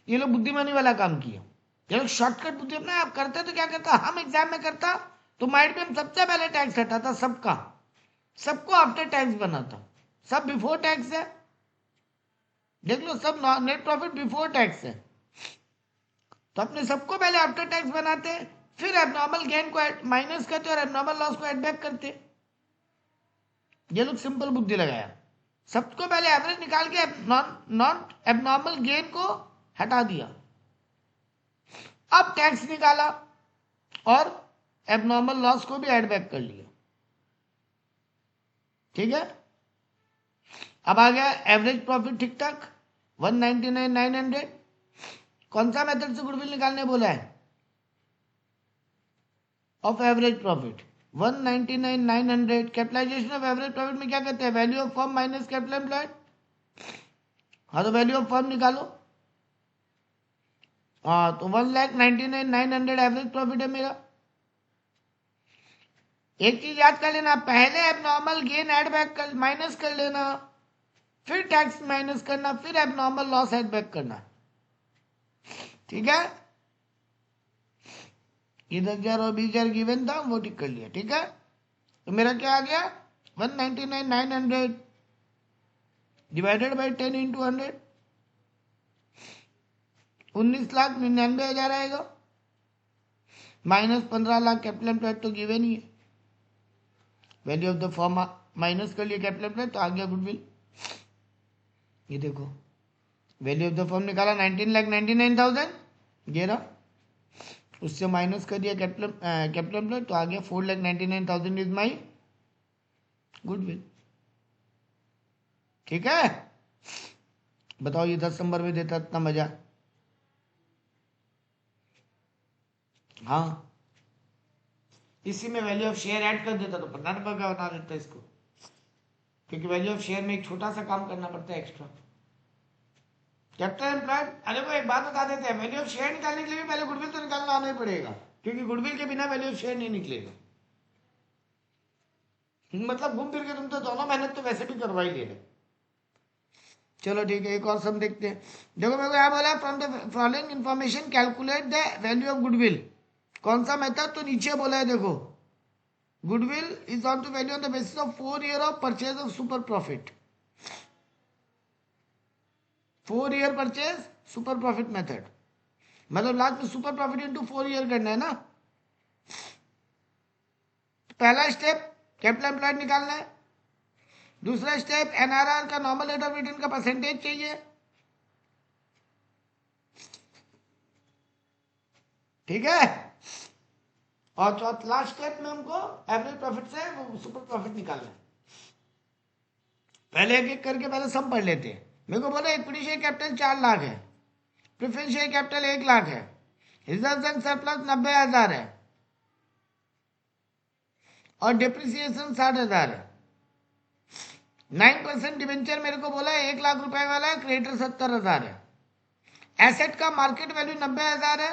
ये लोग बुद्धिमानी वाला काम किया, ये लोग शॉर्टकट बुद्धि अपना आप करते। तो क्या करता, हम एग्जाम में करता तो माइंड में हम सबसे पहले टैक्स हटाता सबका, सबको आफ्टर टैक्स बनाता। सब बिफोर टैक्स है, देख लो, सब नेट प्रॉफिट बिफोर टैक्स है। तो अपने सबको पहले आफ्टर टैक्स बनाते, फिर एबनॉर्मल गेन को माइनस करते और एबनॉर्मल लॉस को एड बैक करते। ये लोग सिंपल बुद्धि लगाया, सबको पहले एवरेज निकाल के नॉन एबनॉर्मल गेन को हटा दिया, अब टैक्स निकाला और एबनॉर्मल लॉस को भी ऐड बैक कर लिया। ठीक है, अब आ गया एवरेज प्रॉफिट ठीक ठाक 199,900। कौन सा मेथड से गुडविल निकालने बोला है, of average profit 199,900। Capitalisation of average profit में क्या कहते हैं, value of firm minus capital employed. हाँ, तो वैल्यू ऑफ फर्म निकालो। हाँ, तो 1,99,900 एवरेज प्रॉफिट है मेरा। एक चीज याद कर लेना, पहले एबनॉर्मल गेन ऐड बैक कर माइनस कर लेना, फिर टैक्स माइनस करना, फिर एबनॉर्मल लॉस ऐड बैक करना। ठीक है, ये 10,000 और 20,000 गिवन था, वो ठीक कर लिया। ठीक है, तो मेरा क्या आ गया, 199,900 डिवाइडेड बाई 10 इंटू 100, 19,99,000 आएगा, माइनस 15 लाख कैपिटल एम्प्लॉयड तो गिवन ही है। Value of the firm minus कर लिया कैपिटल एम्प्लॉयड, तो आ गया गुडविल। ये देखो, वैल्यू ऑफ द फर्म निकाला 19,99,000, ये रहा, उससे माइनस कर दिया कैपिटल एम्प्लॉयड, तो आ गया 4,99,000 इज माई गुडविल। ठीक है, बताओ ये 10 नंबर में देता इतना मजा। हाँ, इसी में वैल्यू ऑफ शेयर ऐड कर देता तो 50 रुपये का बना देता इसको, क्योंकि वैल्यू ऑफ शेयर में एक छोटा सा काम करना पड़ता है एक्स्ट्रा। कैपिटल एम्प्लॉयड, अरे को एक बात बता देते हैं, वैल्यू ऑफ शेयर निकालने के लिए भी पहले गुडविल तो निकालना आना ही पड़ेगा, क्योंकि गुडविल के बिना वैल्यू ऑफ शेयर नहीं निकलेगा। मतलब घूम फिर के तुम तो दोनों मेहनत तो वैसे भी करवा ही ले रहे। चलो ठीक है, एक और सम देखते हैं। देखो मेरे को यहाँ बोला, from the following information calculate the value of goodwill. कौन सा मेथड, तो नीचे बोला है देखो, goodwill is on to value on the basis of 4 year of purchase of super profit. 4 year purchase super profit method, मतलब लास्ट में super profit into 4 year करना है ना। पहला स्टेप कैपिटल एम्प्लॉयड निकालना है, दूसरा स्टेप एनआरआर का नॉर्मल रेट ऑफ रिटर्न का परसेंटेज चाहिए। ठीक है, और चौथा लास्ट स्टेप में हमको एवरेज प्रॉफिट से वो सुपर प्रॉफिट निकालना है। पहले एक एक करके पहले सम पढ़ लेते हैं। मेरे को बोला इक्विटी शेयर कैपिटल 4 लाख है, प्रेफरेंस शेयर कैपिटल 1 लाख है, रिजर्व एंड सरप्लस 90,000 है, और डिप्रिसिएशन 60,000 है। 9% डिवेंचर मेरे को बोला है 1 लाख रुपए वाला है, क्रेडिटर 70,000 है। एसेट का मार्केट वैल्यू 90,000 है,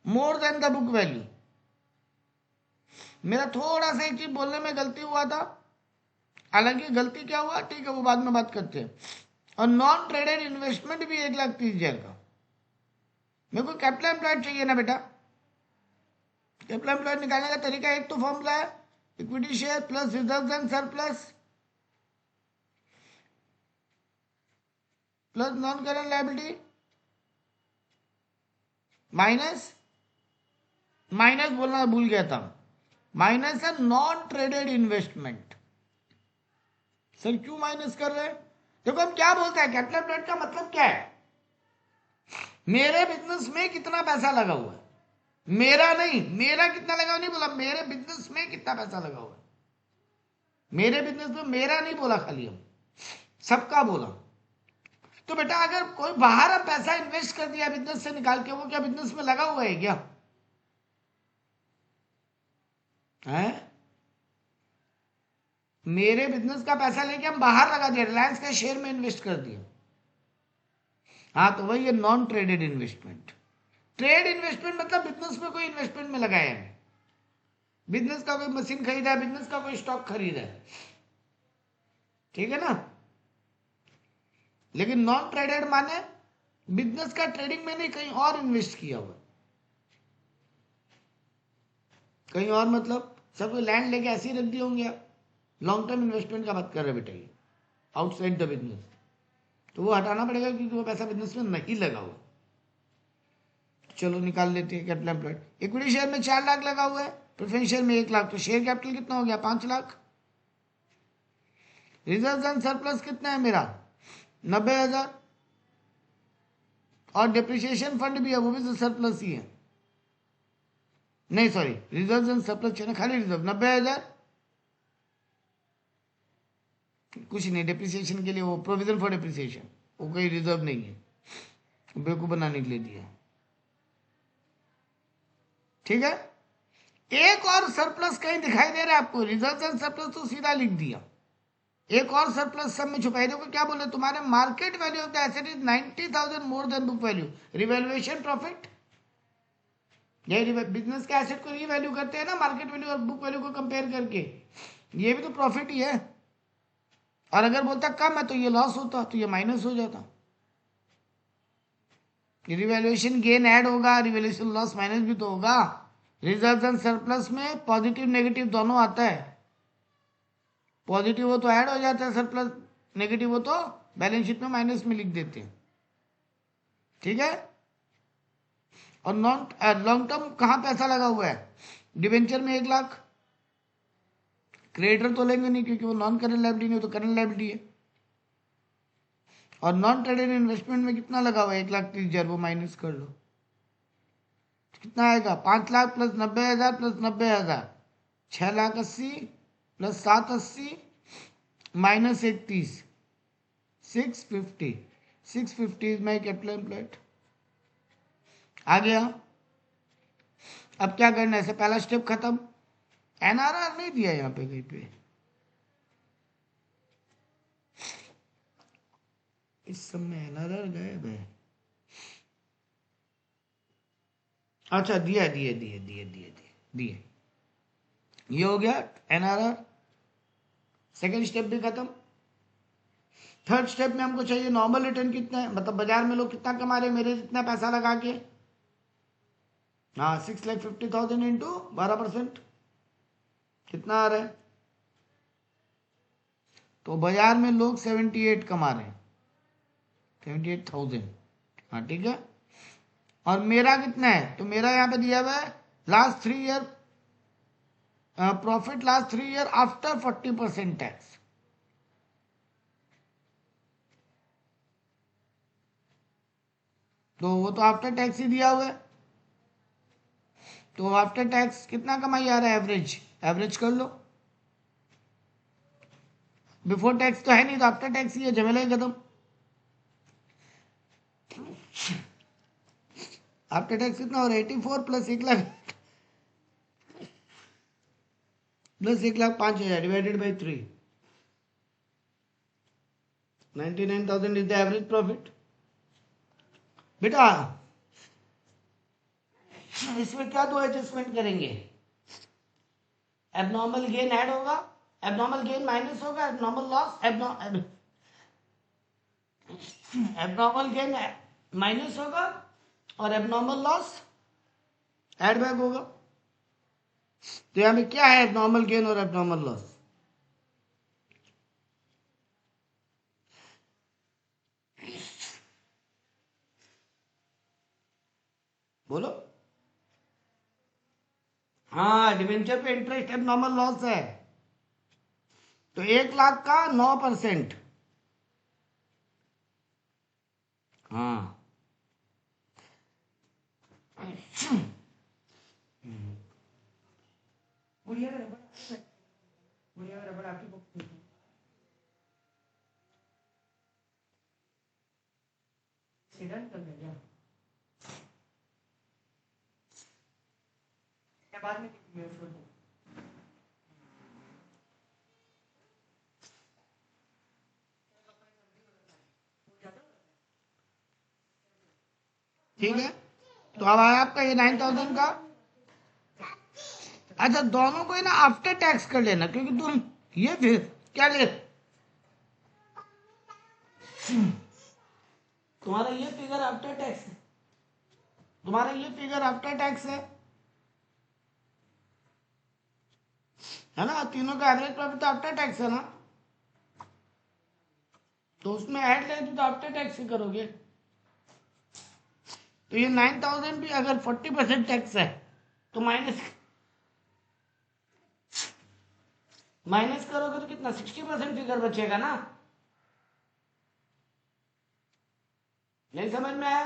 more than the book value. मेरा थोड़ा सा एक चीज बोलने में गलती हुआ था, हालांकि गलती क्या हुआ ठीक है वो बाद में बात करते हैं। और नॉन ट्रेडेड इन्वेस्टमेंट भी 1,30,000 का। मेरे को कैपिटल एम्प्लॉयड चाहिए ना बेटा। कैपिटल एम्प्लॉयड निकालने का तरीका एक तो फॉर्मूला है, equity share plus reserve and surplus plus non current liability minus minus बोलना भूल गया था, माइनस है नॉन ट्रेडेड इन्वेस्टमेंट। सर क्यों माइनस कर रहे हैं? देखो हम क्या बोलते हैं, कैपिटल एम्प्लॉयड का मतलब क्या है? मेरे बिजनेस में कितना पैसा लगा हुआ है, मेरा नहीं, मेरा कितना लगा हुआ नहीं बोला, मेरे बिजनेस में कितना पैसा लगा हुआ है। मेरे बिजनेस में मेरा नहीं बोला, खाली हम सबका बोला। तो बेटा अगर कोई बाहर अब पैसा इन्वेस्ट कर दिया बिजनेस से निकाल के, वो क्या बिजनेस में लगा हुआ है क्या? है? मेरे बिजनेस का पैसा लेके हम बाहर लगा दिया, रिलायंस के शेयर में इन्वेस्ट कर दिया, हाँ तो वही है non traded investment. Trade investment मतलब बिजनेस में कोई इन्वेस्टमेंट में लगाया है, बिजनेस का कोई मशीन खरीदा है, बिजनेस का कोई स्टॉक खरीदा है, ठीक है ना। लेकिन नॉन ट्रेडेड माने बिजनेस का ट्रेडिंग में नहीं, कहीं और इन्वेस्ट किया हुआ, कहीं और मतलब सब लैंड लेके ऐसे ही रख दिए होंगे आप। लॉन्ग टर्म इन्वेस्टमेंट का बात कर रहे बेटा, ये आउटसाइड द बिजनेस, तो वो हटाना पड़ेगा क्योंकि वो पैसा बिजनेस में नहीं लगा हुआ। चलो निकाल लेते हैं कैपिटल एम्प्लॉयड। इक्विटी शेयर में 4 लाख लगा हुआ है, प्रेफरेंस शेयर में 1 लाख, तो शेयर कैपिटल कितना हो गया? 5 लाख। रिजर्व एंड सरप्लस कितना है मेरा? 90,000। और डिप्रिसिएशन फंड भी है, वो भी सरप्लस ही है, नहीं सॉरी, रिजर्व एंड सरप्लस है, खाली रिजर्व 90,000। कुछ नहीं, डिप्रिसिएशन के लिए वो प्रोविजन फॉर डिप्रिसिएशन, वो कोई रिजर्व नहीं है, बेवकूफ बनाने के लिए दिया, ठीक है। एक और सरप्लस कहीं दिखाई दे रहा है आपको? रिजर्व एंड सरप्लस तो सीधा लिख दिया, एक और सरप्लस सब में छुपाई। देखो क्या बोले, तुम्हारे market value of the asset is 90,000 more than book value, revaluation profit. ये बिजनेस के एसेट को रीवैल्यू करते हैं ना, मार्केट वैल्यू और बुक वैल्यू को कंपेयर करके, ये भी तो प्रॉफिट ही है। और अगर बोलता कम है तो ये लॉस होता, तो ये माइनस हो जाता। रिवैल्यूएशन गेन ऐड होगा, रिवैल्यूएशन लॉस माइनस भी तो होगा। रिजर्व एंड सरप्लस में पॉजिटिव नेगेटिव दोनों आता है, पॉजिटिव हो तो ऐड हो जाता है सरप्लस, नेगेटिव हो तो बैलेंस शीट में माइनस में लिख देते हैं, ठीक है। और नॉन लॉन्ग टर्म कहां पैसा लगा हुआ है? डिवेंचर में 1 लाख, क्रेडिटर तो लेंगे नहीं क्योंकि वो नॉन करंट लायबिलिटी नहीं, तो करंट लायबिलिटी है। और नॉन ट्रेडेड इन्वेस्टमेंट में कितना लगा हुआ है? 1,30,000, वो माइनस कर लो, कितना आएगा? 5 lakh plus 90,000 plus 90,000, 6,80,000 plus 780 minus 31, 650। 650 is my capital employed. आ गया। अब क्या करना है? पहला स्टेप खत्म। एनआरआर नहीं दिया यहाँ पे कहीं पे, इस सब में एनआरआर गायब है। अच्छा दिया दिए दिए दिए दिए दिए दिए, ये हो गया एनआरआर। सेकेंड स्टेप भी खत्म। थर्ड स्टेप में हमको चाहिए नॉर्मल रिटर्न कितना है, मतलब बाजार में लोग कितना कमा रहे मेरे जितना पैसा लगा के। हाँ 6,50,000 इंटू 12% कितना आ रहा है? तो बाजार में लोग 78 कमा रहे हैं, 78,000। हाँ ठीक है। और मेरा कितना है? तो मेरा यहाँ पे दिया हुआ है last 3 year profit, last 3 year after 40% tax. तो वो तो आफ्टर टैक्स ही दिया हुआ है, तो आफ्टर टैक्स कितना कमाई आ रहा है? एवरेज, एवरेज कर लो। बिफोर टैक्स तो है नहीं, तो आफ्टर टैक्स ही है, झमेला ही खत्म। आफ्टर टैक्स कितना हो रहा है? 84 plus 1 lakh plus 1,05,000 divided by 3, 99,000 is the average profit. बेटा इसमें क्या दो एडजस्टमेंट करेंगे? एबनॉर्मल गेन ऐड होगा, एबनॉर्मल गेन माइनस होगा, abnormal loss abnormal gain minus होगा और एबनॉर्मल लॉस ऐड बैक होगा। तो यहां में क्या है? एबनॉर्मल गेन और एबनॉर्मल लॉस। बोलो। हाँ, डिवेंचर पे इंटरेस्ट एबनॉर्मल लॉस है, तो 1 लाख का 9%। हाँ, गुड़िया का रबड़, गुड़िया का रबड़ आपकी बुक में है। सीधन कर देगा या बाद में छोड़ दो। ठीक है, तो अब आया आपका ये 9,000 का। अच्छा, दोनों को ही ना आफ्टर टैक्स कर लेना, क्योंकि तुम ये फिर क्या ले, तुम्हारा ये फिगर आफ्टर टैक्स है, तुम्हारा ये फिगर आफ्टर टैक्स है ना, तीनों का एवरेज प्रॉफिट तो आफ्टर टैक्स है ना, तो उसमें ऐड ले तो आफ्टर टैक्स ही करोगे। तो ये 9,000 भी अगर 40% टैक्स है तो माइनस करोगे तो कितना, 60% फिगर बचेगा ना। नहीं समझ में आया?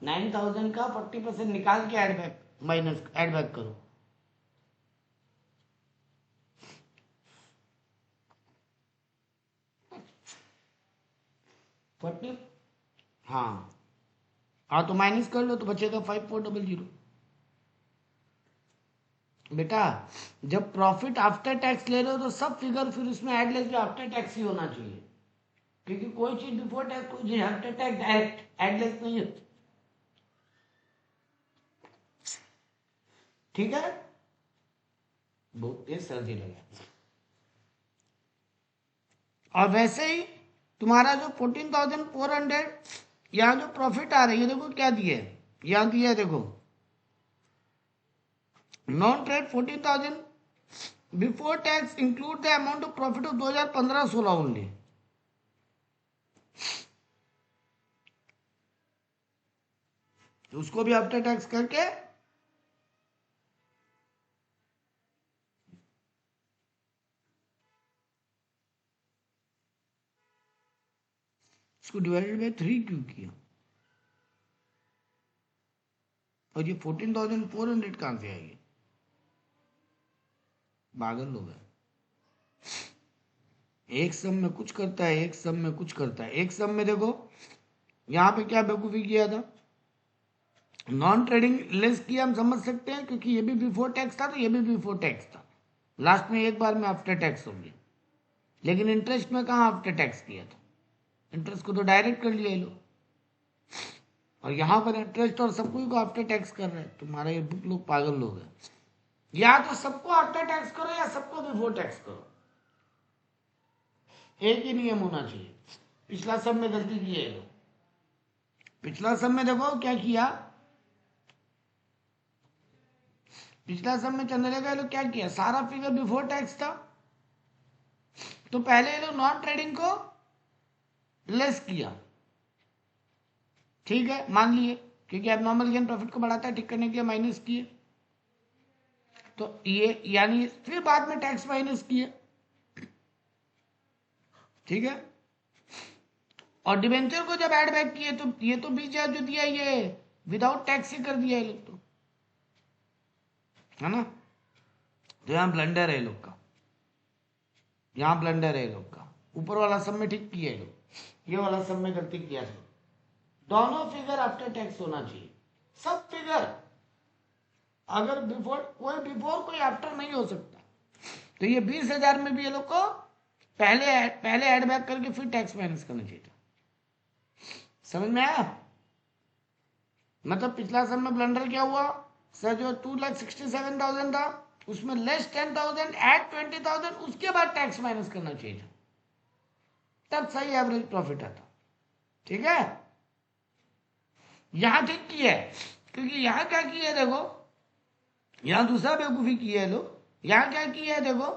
9,000 का 40% निकाल के add back, minus add back करो। फोर्टी, हाँ हाँ, तो माइनस कर लो तो बचेगा 5400। बेटा, जब प्रॉफिट आफ्टर टैक्स ले रहे हो तो सब फिगर फिर उसमें ऐड लेके आफ्टर टैक्स ही होना चाहिए, क्योंकि कोई चीज बिफोर टैक्स, कोई चीज आफ्टर टैक्स डायरेक्ट एडलेस नहीं होती। ठीक है, बहुत तेज सर्दी लगे। और वैसे ही तुम्हारा जो 14,400 यहाँ जो प्रॉफिट आ रही है, देखो क्या दिया है, यहाँ दिया है देखो, non trade 14,000 before tax include the amount of profit of 2015-16 only. उसको भी आफ्टर टैक्स करके इसको डिवाइडेड बाय 3 क्यों किया, और ये 14,400 कहां से आएगी, पागल लोग हैं। एक सम में कुछ करता है, एक सम में कुछ करता है। एक सम में देखो यहाँ पे क्या बेवकूफ़ी किया था, नॉन ट्रेडिंग लेस किया, हम समझ सकते हैं क्योंकि ये भी बिफोर टैक्स था तो ये भी बिफोर टैक्स था, लास्ट में एक बार में आफ्टर टैक्स हो गया। लेकिन इंटरेस्ट में कहाँ आफ्टर टैक्स किया था, इंटरेस्ट को तो डायरेक्ट कर लिया ये लोग, और यहाँ पर इंटरेस्ट और सबको को आफ्टर टैक्स कर रहे हैं। तुम्हारा ये बुक लोग पागल लोग हैं, या तो सबको आफ्टर टैक्स करो या सबको बिफोर टैक्स करो, एक ही नियम होना चाहिए। पिछला सब में गलती की है लोग, पिछला सब में देखो क्या किया, पिछला सब में चंद्रलेखा लोग क्या किया, सारा फिगर बिफोर टैक्स था, तो पहले ये लोग नॉन ट्रेडिंग को लेस किया, ठीक है मान लिए, क्योंकि एबनॉर्मल गेन प्रॉफिट को बढ़ाता है, ठीक करने के लिए माइनस किए, तो ये यानी फिर बाद में टैक्स माइनस किए, ठीक है। और डिवेंचर को जब ऐड बैक किए तो ये तो बीच जो दिया ये विदाउट टैक्स ही कर दिया ये लोग तो, है ना। तो यहां ब्लंडर है लोग का, यहां ब्लंडर है लोग का, ऊपर वाला सब में ठीक किया है लोग, ये वाला सब में गलती किया था। दोनों फिगर आफ्टर टैक्स होना चाहिए, सब फिगर, अगर बिफोर कोई आफ्टर नहीं हो सकता, तो ये 20,000 में भी ये लोग को पहले ऐड बैक करके फिर टैक्स माइनस करना चाहिए था। समझ में आया? मतलब पिछला सब में ब्लंडर क्या हुआ सर, जो 2,67,000 था उसमें लेस 10,000 ऐड 20,000, उसके बाद टैक्स माइनस करना चाहिए था, तब सही एवरेज प्रॉफिट आता, ठीक है। यहां ठीक किया है, क्योंकि यहां क्या किया है देखो, यहां दूसरा बेवकूफी किया है लोग, यहां क्या किया है देखो,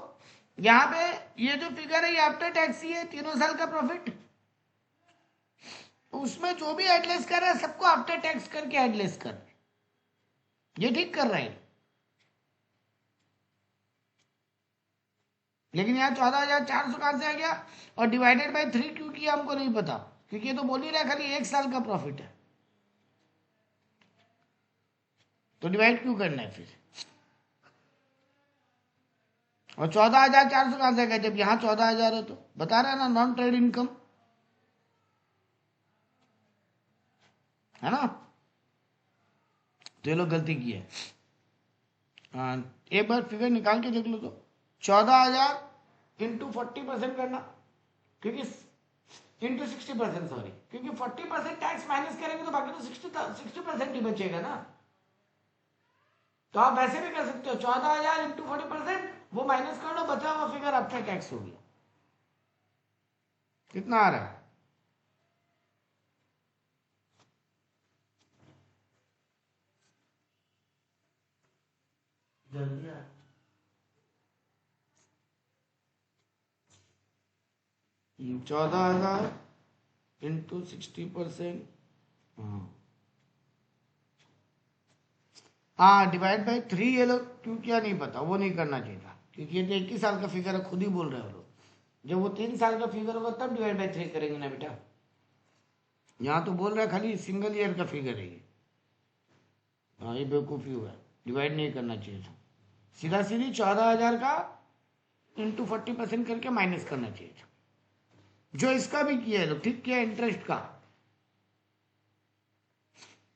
यहां पे ये जो फिगर है ये आफ्टर टैक्स ही है, तीनों साल का प्रॉफिट, तो उसमें जो भी एडलेस कर रहा है सबको आफ्टर टैक्स करके एडलेस कर रहे हैं। ये ठीक कर रहे हैं। लेकिन यहाँ 14,400 कहां से आ गया और डिवाइडेड बाय 3 क्यों किया हमको नहीं पता, क्योंकि ये तो बोल ही रहा है खाली 1 साल का प्रॉफिट है, तो डिवाइड क्यों करना है फिर। और 14,400 कहां से आ गया जब यहाँ 14,000 है, तो बता रहा है ना नॉन ट्रेड इनकम है ना। तो ये लोग गलती की है। एक बार फिगर निकाल के देख लो तो 14,000 इंटू 40% करना, क्योंकि इंटू 60%, सॉरी, क्योंकि 40% टैक्स माइनस करेंगे तो बाकी तो 60% ही बचेगा ना। तो आप वैसे भी कर सकते हो 14,000 इंटू 40%, वो माइनस कर लो, बचा हुआ फिगर आफ्टर टैक्स हो गया। कितना आ रहा है? जल्दी आ 14,000 इंटू 60%। हाँ डिवाइड बाई 3 ये लोग क्यों किया नहीं पता, वो नहीं करना चाहिए था, क्योंकि ये तो 21 साल का फिगर है, खुद ही बोल रहे हो लोग। जब वो 3 साल का फिगर होगा तब डिवाइड बाई 3 करेंगे ना बेटा। यहाँ तो बोल रहा है खाली सिंगल ईयर का फिगर है ये। हाँ ये बेवकूफ़ी हुआ है, डिवाइड नहीं करना चाहिए था, सीधा सीधी 14,000 का इंटू 40% करके माइनस करना चाहिए था, जो इसका भी किया है लोग, ठीक किया इंटरेस्ट का,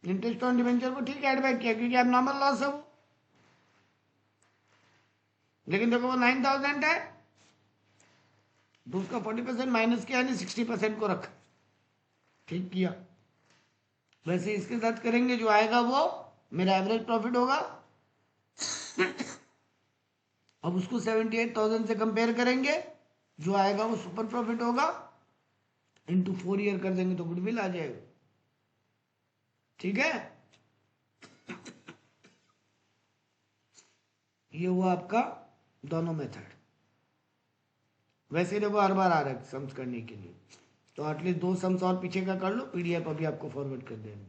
इंटरेस्ट ऑन डिवेंचर को ठीक ऐड बैक किया, क्योंकि अब नॉर्मल लॉस है वो। लेकिन देखो वो 9,000 है तो उसका 40% माइनस किया, यानी 60% को रखा, ठीक किया। वैसे इसके साथ करेंगे, जो आएगा वो मेरा एवरेज प्रॉफिट होगा। अब उसको 78,000 से कंपेयर करेंगे, जो आएगा वो सुपर प्रॉफिट होगा, इंटू 4 ईयर कर देंगे तो गुडविल आ जाएगा। ठीक है, ये हुआ आपका दोनों मेथड। वैसे देखो हर बार आ रहा है सम्स करने के लिए, तो एटलीस्ट 2 सम्स और पीछे का कर लो, पीडीएफ अभी आपको फॉरवर्ड कर देंगे।